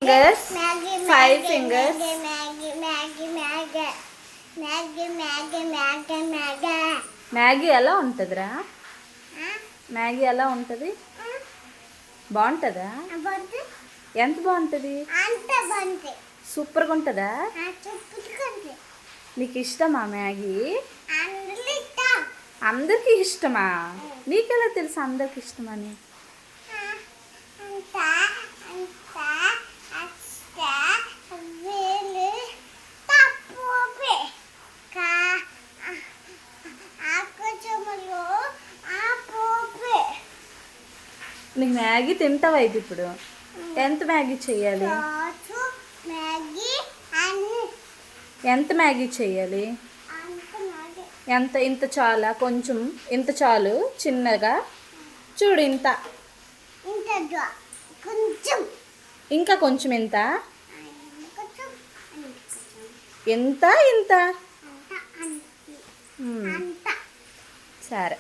fingers, five fingers. Maggi ఎలా ఉంటుందిరా? Maggi ఎలా ఉంటుంది? బాగుంటుందా? ఎంత బాగుంటుంది? సూపర్గా ఉంటుందా? నీకు ఇష్టమా మ్యాగీ? అందరికీ ఇష్టమా? నీకెలా తెలుసు అందరికి ఇష్టమని? నీకు మ్యాగీ తింటావా ఇది? ఇప్పుడు ఎంత మ్యాగీ చేయాలి? ఎంత మ్యాగీ చేయాలి? ఎంత? ఇంత చాలా? కొంచెం ఇంత చాలు, చిన్నగా చూడు. ఇంత ఇంకా కొంచెం ఎంత? ఎంత? ఇంత? సరే.